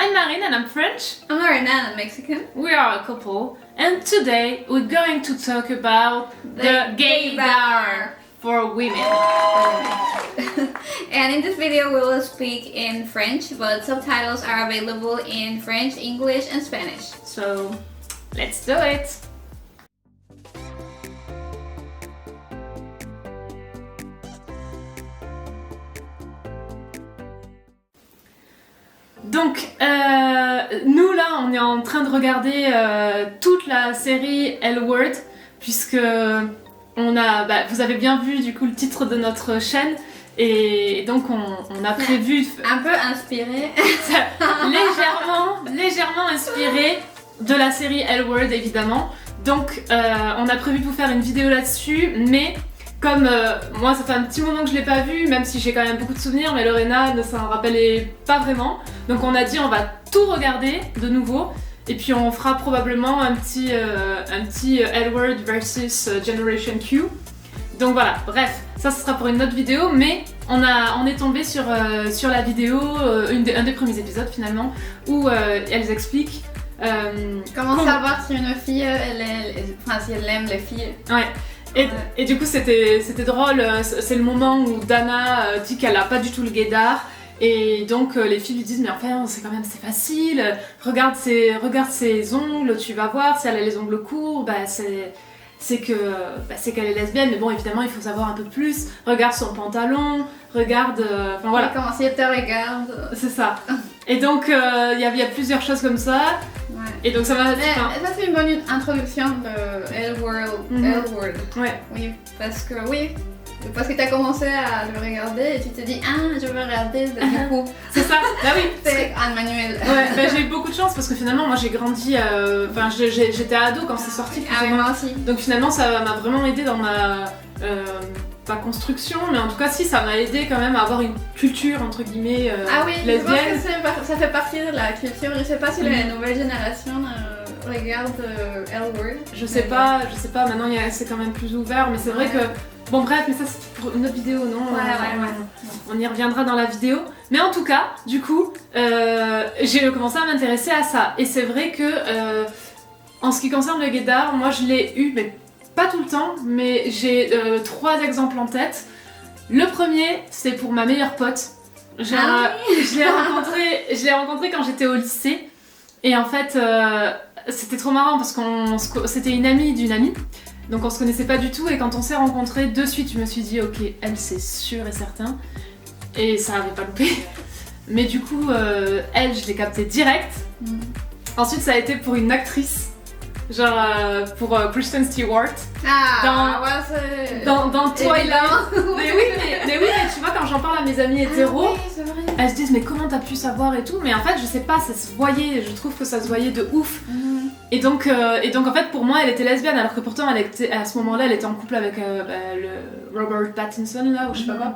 I'm Marine and I'm French. I'm Lorena and I'm Mexican. We are a couple and today we're going to talk about the gay bar for women. And in this video we will speak in French, but subtitles are available in French, English and Spanish. So let's do it. Donc, nous là, on est en train de regarder toute la série L Word, puisque on a, vous avez bien vu du coup le titre de notre chaîne, et donc on a prévu un peu inspiré, légèrement inspiré de la série L Word évidemment. Donc, on a prévu de vous faire une vidéo là-dessus, mais comme moi ça fait un petit moment que je l'ai pas vu, même si j'ai quand même beaucoup de souvenirs, mais Lorena ne s'en rappelait pas vraiment. Donc on a dit on va tout regarder de nouveau et puis on fera probablement un petit L Word versus Generation Q. Donc voilà, bref, ça ce sera pour une autre vidéo, mais on est tombé sur la vidéo, un des premiers épisodes finalement, où elles expliquent comment savoir si une fille, si elle aime les filles. Ouais. Et du coup c'était drôle, c'est le moment où Dana dit qu'elle a pas du tout le gaydar, et donc les filles lui disent mais enfin c'est facile, regarde ses ongles, tu vas voir, si elle a les ongles courts, c'est qu'elle est lesbienne, mais bon évidemment il faut savoir un peu plus, regarde son pantalon, regarde, enfin voilà. Comment si elle te regarde. C'est ça. Et donc il y a plusieurs choses comme ça. Ouais. Et donc ça va. Ça c'est une bonne introduction de L Word. Ouais. Oui, parce que t'as commencé à le regarder et tu te dis je veux regarder du coup. C'est ça. Bah oui. C'est un manuel. Ouais. J'ai eu beaucoup de chance parce que finalement moi j'ai grandi. J'étais ado quand c'est sorti. Ah oui, moi aussi. Donc finalement ça m'a vraiment aidé dans ma pas construction, mais en tout cas si ça m'a aidé quand même à avoir une culture entre guillemets lesbienne. Je pense que ça fait partie de la culture. Je sais pas si la nouvelle génération regarde L Word. Je sais pas. Maintenant c'est quand même plus ouvert, mais c'est vrai que bon bref, mais ça c'est pour une autre vidéo, non? On y reviendra dans la vidéo. Mais en tout cas, du coup, j'ai commencé à m'intéresser à ça, et c'est vrai que en ce qui concerne le gaydar, moi je l'ai eu, mais pas tout le temps, mais j'ai 3 exemples en tête. Le premier, c'est pour ma meilleure pote. Je l'ai rencontrée quand j'étais au lycée. Et en fait, c'était trop marrant parce c'était une amie d'une amie. Donc on se connaissait pas du tout. Et quand on s'est rencontrés, de suite, je me suis dit, ok, elle c'est sûr et certain. Et ça avait pas loupé. Mais du coup, elle, je l'ai captée direct. Ensuite, ça a été pour une actrice. Genre pour Kristen Stewart dans Twilight. mais oui, tu vois, quand j'en parle à mes amis hétéros, elles se disent mais comment t'as pu savoir et tout, mais en fait je sais pas, ça se voyait, je trouve que ça se voyait de ouf. Et donc en fait pour moi elle était lesbienne, alors que pourtant à ce moment-là elle était en couple avec le Robert Pattinson là, ou je sais pas quoi.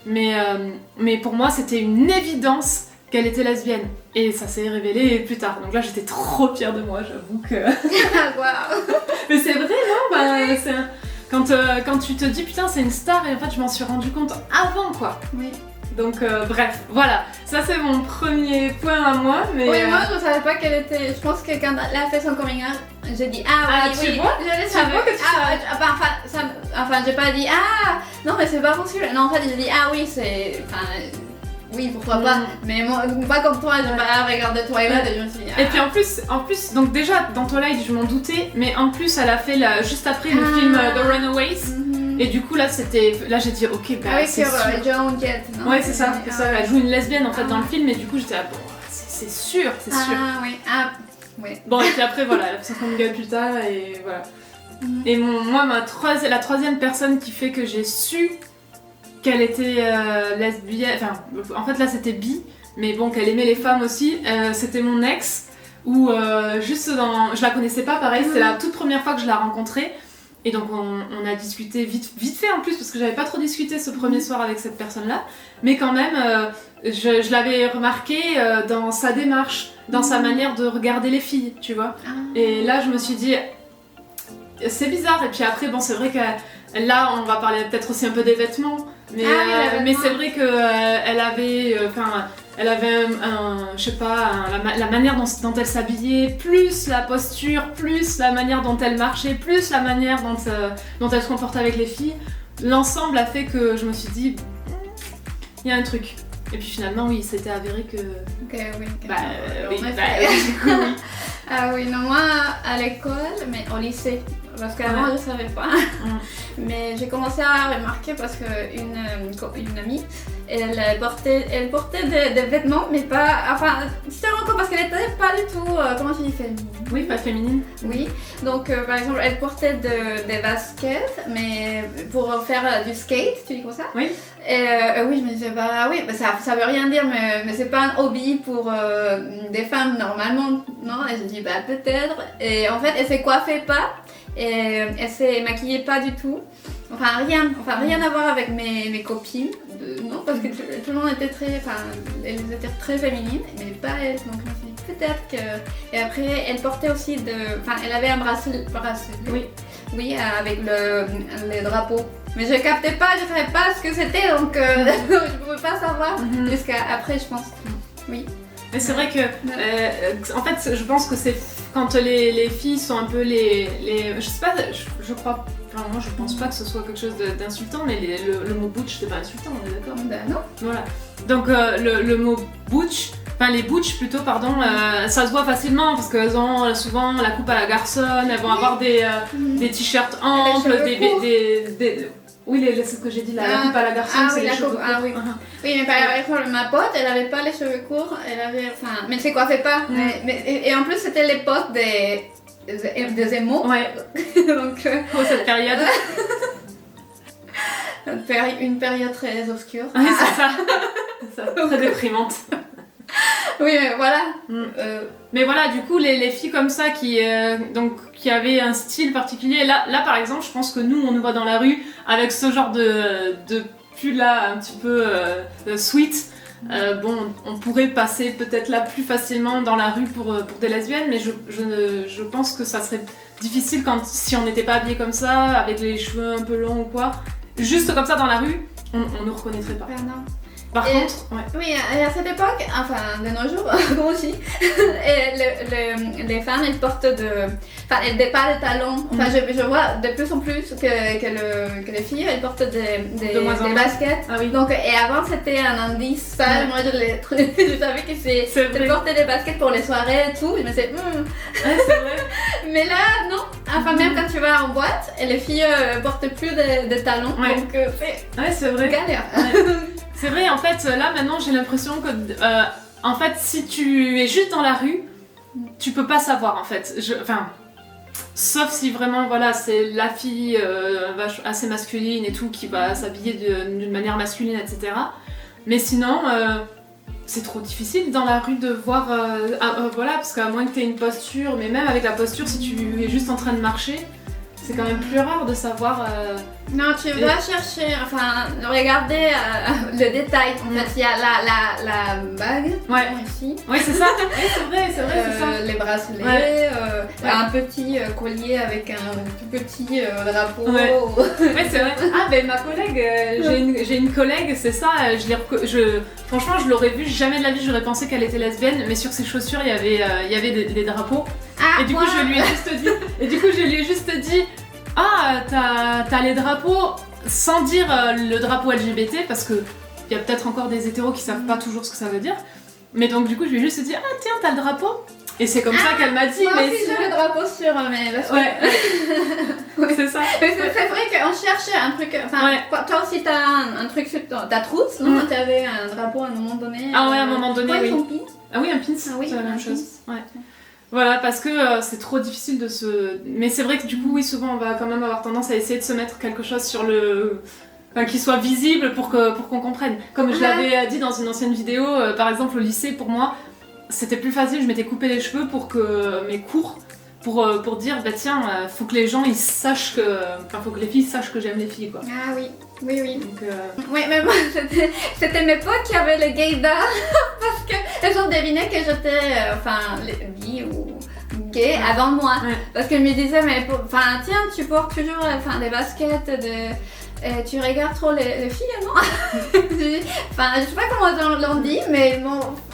Mais pour moi c'était une évidence qu'elle était lesbienne, et ça s'est révélé plus tard. Donc là j'étais trop fière de moi, j'avoue que. Waouh. Mais c'est vrai, non? Quand tu te dis putain c'est une star, et en fait je m'en suis rendu compte avant quoi. Oui. Donc bref, voilà, ça c'est mon premier point à moi. Mais oui, moi je savais pas qu'elle était. Je pense que quand elle a fait son coming out, j'ai dit tu vois, je le savais. Enfin j'ai pas dit non mais c'est pas possible. Non, en fait j'ai dit oui c'est. Oui, pourquoi pas, mais moi, pas comme toi, j'ai pas regardé Twilight et je me suis dit Et puis en plus, donc déjà dans Twilight je m'en doutais, mais en plus elle a fait juste après le film The Runaways, et du coup là j'ai dit ok, c'est sur Joan Jett, non? Ouais, c'est ça, elle joue une lesbienne en fait dans le film, et du coup j'étais bon, c'est sûr. Oui. Bon, et puis après voilà, elle a fait son coming out plus tard, et voilà. Et moi la troisième personne qui fait que j'ai su qu'elle était lesbienne, en fait là c'était bi, mais bon qu'elle aimait les femmes aussi, c'était mon ex, où je la connaissais pas, pareil, c'était la toute première fois que je la rencontrais, et donc on a discuté vite fait en plus, parce que j'avais pas trop discuté ce premier soir avec cette personne là, mais quand même je l'avais remarqué dans sa démarche, dans sa manière de regarder les filles, tu vois, et là je me suis dit c'est bizarre. Et puis après bon c'est vrai que là on va parler peut-être aussi un peu des vêtements, mais c'est vrai que elle avait elle avait je sais pas, la manière dont elle s'habillait, plus la posture, plus la manière dont elle marchait, plus la manière dont elle se comportait avec les filles. L'ensemble a fait que je me suis dit, il y a un truc. Et puis finalement, oui, c'était avéré que... Ok, oui. Oui. Ah oui, non, moi, à l'école, mais au lycée, parce qu'avant, je savais pas. Mais j'ai commencé à remarquer parce qu'une amie, elle portait des vêtements, mais pas... Enfin, c'était encore parce qu'elle était pas du tout... comment tu dis, féminine? Oui, pas féminine. Oui, donc par exemple, elle portait des baskets, mais pour faire du skate, tu dis comme ça? Oui. Et oui, je me disais, bah oui, bah, ça veut rien dire, mais c'est pas un hobby pour des femmes normalement, non? Et je dis, bah peut-être. Et en fait, elle se coiffait pas, et elle se maquillait pas du tout. Enfin, rien à voir avec mes copines, non, parce que tout le monde était elles étaient très féminines, mais pas elle. Donc je me suis dit, peut-être que... Et après, elle portait aussi elle avait un bracelet. Oui, avec les drapeaux. Mais je captais pas, je savais pas ce que c'était, donc je pouvais pas savoir jusqu'à après, je pense. Oui. Mais c'est vrai que, en fait, je pense que c'est quand les filles sont un peu je sais pas, je crois, enfin, moi je pense pas que ce soit quelque chose d'insultant, mais le mot butch c'est pas insultant, on est d'accord? Ben non. Voilà. Donc le mot butch, enfin les butch plutôt, pardon, ça se voit facilement parce qu'elles ont souvent la coupe à la garçonne, elles vont avoir des t-shirts amples, oui, c'est ce que j'ai dit, la coupe à la garçonne, c'est les cheveux courts. Ah oui. Oui, mais par exemple, ma pote, elle avait pas les cheveux courts, mais elle se coiffait pas. Et en plus, c'était l'époque des émaux. Ouais. Donc, cette période. Une période très obscure. Oui, c'est ça. Très déprimante. Oui, mais voilà. Mais voilà, du coup, les filles comme ça qui avaient un style particulier, là par exemple, je pense que nous, on nous voit dans la rue avec ce genre de pull là, un petit peu sweet. On pourrait passer peut-être là plus facilement dans la rue pour des lesbiennes, mais je pense que ça serait difficile si on n'était pas habillé comme ça, avec les cheveux un peu longs ou quoi. Juste comme ça dans la rue, on ne reconnaîtrait pas. Non. Par contre, oui, à cette époque, enfin de nos jours, comme aussi, les femmes elles portent elles dépassent les talons. Enfin, je vois de plus en plus que les filles elles portent des baskets. Ah oui. Donc, et avant c'était un indice, ça, moi je savais que c'est de porter des baskets pour les soirées et tout. Je me disais, c'est vrai. Mais là, non. Enfin, même quand tu vas en boîte, les filles portent plus de talons. Ouais. Donc, c'est vrai. Galère. C'est vrai, en fait, là maintenant j'ai l'impression que en fait, si tu es juste dans la rue, tu peux pas savoir en fait. Sauf si vraiment, voilà, c'est la fille assez masculine et tout qui va s'habiller d'une manière masculine, etc. Mais sinon, c'est trop difficile dans la rue de voir, voilà, parce qu'à moins que tu aies une posture, mais même avec la posture, si tu es juste en train de marcher, c'est quand même plus rare de savoir... Non, tu vas chercher, regarder le détail. En fait, il y a la bague, ici. Oui, c'est ça. Oui, c'est vrai, c'est ça. Les bracelets, un petit collier avec un tout petit drapeau. Oui, c'est vrai. Ah, ben ma collègue, j'ai une collègue, c'est ça, franchement, je l'aurais vue, jamais de la vie, j'aurais pensé qu'elle était lesbienne, mais sur ses chaussures, il y avait des drapeaux. Ah, et du coup, je lui ai juste dit, ah, t'as les drapeaux, sans dire le drapeau LGBT, parce que il y a peut-être encore des hétéros qui savent pas toujours ce que ça veut dire. Mais donc du coup, je lui ai juste dit, ah tiens, t'as le drapeau. Et c'est comme ça qu'elle m'a dit, mais si j'ai le drapeau sur mais c'est ça. Mais c'est vrai qu'on cherche un truc, toi aussi t'as un truc sur ta trousse, non? T'avais un drapeau à un moment donné. Ah ouais, à un moment donné, oui. Ton pin. Ah oui, un pin, c'est la même chose. Ouais. Voilà, parce que c'est trop difficile de se... Mais c'est vrai que du coup, oui, souvent on va quand même avoir tendance à essayer de se mettre quelque chose sur le... Enfin, qui soit visible pour qu'on comprenne. Comme je l'avais dit dans une ancienne vidéo, par exemple au lycée, pour moi, c'était plus facile, je m'étais coupé les cheveux pour que mes cours, pour dire, bah tiens, faut que les gens ils sachent que... Enfin, faut que les filles sachent que j'aime les filles, quoi. Ah oui. Oui. Donc, oui, mais moi, c'était mes potes qui avaient le gaydar parce qu'elles ont deviné que j'étais bi ou gay avant moi. Ouais. Parce qu'elles me disaient, mais tiens, tu portes toujours des baskets, tu regardes trop les filles, non? Enfin, je sais pas comment l'on dit, mais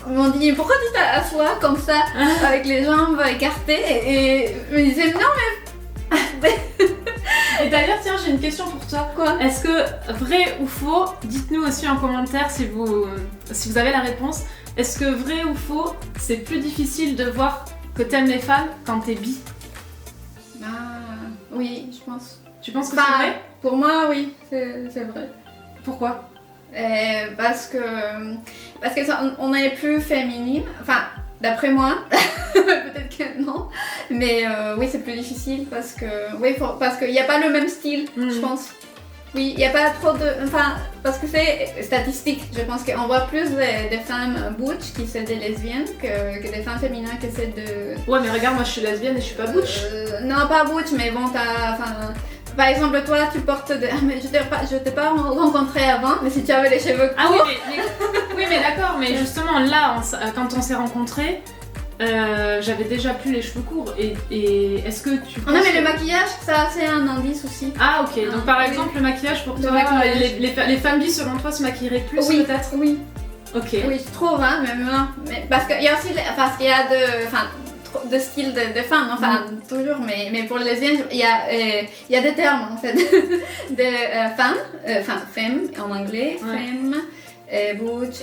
m'ont dit pourquoi tu t'assois comme ça avec les jambes écartées et me disaient non mais. Et d'ailleurs, tiens, j'ai une question pour toi. Quoi? Est-ce que vrai ou faux, dites-nous aussi en commentaire si vous avez la réponse. Est-ce que vrai ou faux, c'est plus difficile de voir que t'aimes les femmes quand t'es bi? Oui, je pense. Tu penses que c'est vrai? Pour moi, oui, c'est vrai. Pourquoi? Parce que on est plus féminine. Enfin, d'après moi, peut-être que non. Mais oui, c'est plus difficile parce qu'il n'y a pas le même style, je pense. Oui, il n'y a pas trop de... Enfin, parce que c'est statistique. Je pense qu'on voit plus des femmes butch qui sont des lesbiennes que des femmes féminines qui sont de... Ouais, mais regarde, moi je suis lesbienne et je suis pas butch. Non, pas butch, mais bon, par exemple, toi, tu portes des... Mais je t'ai pas rencontré avant, mais si tu avais les cheveux courts... Ah oui, mais d'accord, mais justement, là, quand on s'est rencontrés, j'avais déjà plus les cheveux courts et est-ce que tu penses... Non mais le maquillage, ça c'est un indice aussi. Ah ok, donc par exemple le maquillage pour toi, les femmes bi selon toi se maquilleraient plus peut-être? Oui. Ok. Oui, je trouve, hein, mais parce qu'il y a aussi, parce qu'il y a de styles de femmes, enfin toujours, mais pour les lesbiennes, il y a des termes en fait, de femme en anglais, femme, butch,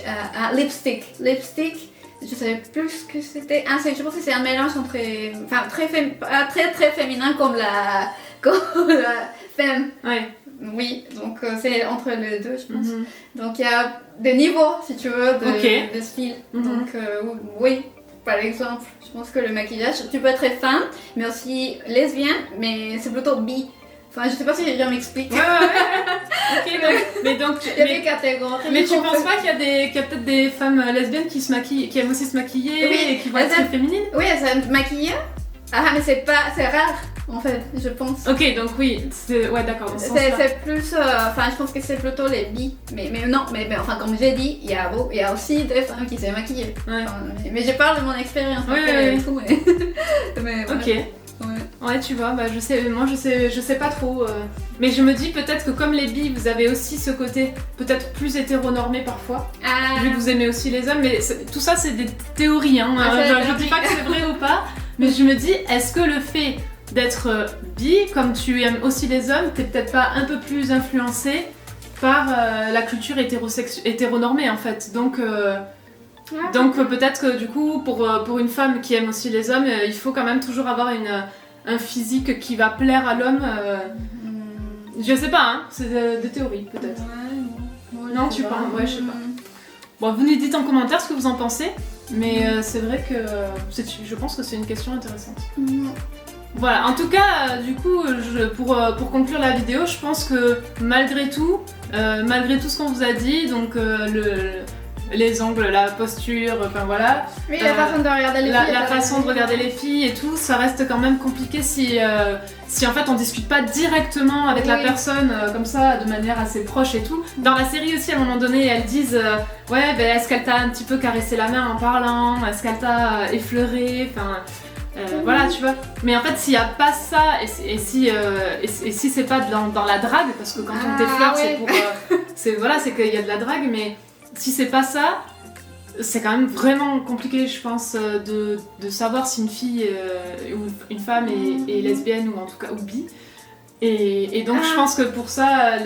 lipstick. Je savais plus ce que c'était. Je pense que c'est un mélange entre, très féminin comme la femme. Ouais. Oui, donc c'est entre les deux, je pense. Donc il y a des niveaux, si tu veux, de style. Donc oui, par exemple, je pense que le maquillage, tu peux être femme, mais aussi lesbienne, mais c'est plutôt bi. Enfin, je sais pas si je m'explique. Ouais. Ok, donc il y a des catégories. Mais tu penses pas qu'il y a peut-être des femmes lesbiennes qui aiment aussi se maquiller et qui vont être féminines? Oui, elles s'aiment maquiller. Ah, mais c'est rare en fait, je pense. Ok, donc oui, ouais, d'accord. C'est plus, je pense que c'est plutôt les bi. Mais non, mais enfin, comme j'ai dit, il y a aussi des femmes qui s'aiment maquiller. Ouais. Mais je parle de mon expérience. Oui. Tout, mais ok. Ouais, tu vois, je sais pas trop. Mais je me dis peut-être que comme les bi, vous avez aussi ce côté peut-être plus hétéronormé parfois, vu que vous aimez aussi les hommes. Mais tout ça, c'est des théories. Hein. Je dis pas que c'est vrai ou pas, mais je me dis, est-ce que le fait d'être bi, comme tu aimes aussi les hommes, t'es peut-être pas un peu plus influencé par la culture hétéronormée en fait. Donc peut-être que du coup, pour une femme qui aime aussi les hommes, il faut quand même toujours avoir un physique qui va plaire à l'homme. Je sais pas, hein, c'est des théories peut-être. Non, tu penses? Ouais, je sais pas. Bon, vous nous dites en commentaire ce que vous en pensez, mais c'est vrai que je pense que c'est une question intéressante. Voilà, en tout cas, du coup, pour conclure la vidéo, je pense que malgré tout ce qu'on vous a dit, donc les angles, la posture, enfin voilà. Oui, la façon de regarder les filles. La façon de regarder les filles et tout, ça reste quand même compliqué si en fait on discute pas directement avec la personne comme ça, de manière assez proche et tout. Dans la série aussi, à un moment donné, elles disent ouais, est-ce qu'elle t'a un petit peu caressé la main en parlant? Est-ce qu'elle t'a effleuré? Enfin... voilà, tu vois. Mais en fait, s'il n'y a pas ça, et si c'est pas dans la drague, parce que quand on t'effleure, c'est qu'il y a de la drague, mais si c'est pas ça, c'est quand même vraiment compliqué, je pense, de savoir si une fille ou une femme est lesbienne ou en tout cas ou bi. Et donc je pense que pour ça,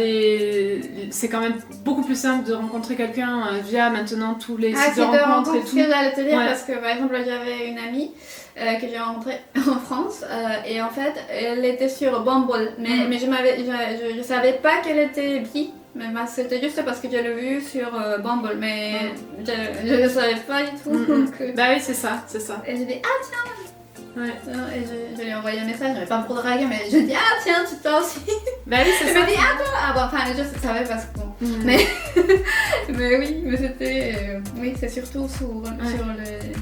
c'est quand même beaucoup plus simple de rencontrer quelqu'un via maintenant tous les sites de rencontres et tout. C'est ce que j'allais te dire, parce que par exemple j'avais une amie que j'ai rencontrée en France et en fait elle était sur Bumble, mais je savais pas qu'elle était bi. Mais c'était juste parce que je l'ai vu sur Bumble, mais je ne savais pas du tout. Bah oui, c'est ça. Et j'ai dit ah tiens. Ouais. Et je lui ai envoyé un message, mais pas pour draguer, mais je dis ah tiens, tu t'as aussi. Bah oui, c'est ça. Elle m'a dit ah toi. Ah bon, enfin je savais parce que bon. Mais oui, mais c'était oui, c'est surtout sur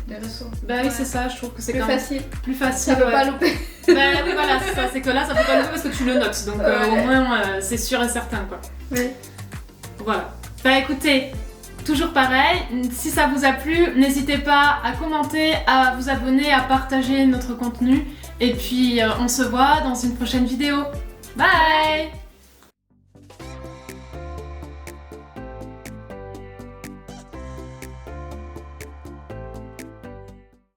les réseaux. Bah oui, c'est ça. Je trouve que c'est plus quand même facile. Plus facile. Ça peut pas louper. Bah oui, voilà, c'est ça. C'est que là, ça peut pas louper parce que tu le notes, donc au moins c'est sûr et certain quoi. Oui. Voilà. Bah écoutez. Toujours pareil, si ça vous a plu, n'hésitez pas à commenter, à vous abonner, à partager notre contenu. Et puis on se voit dans une prochaine vidéo. Bye!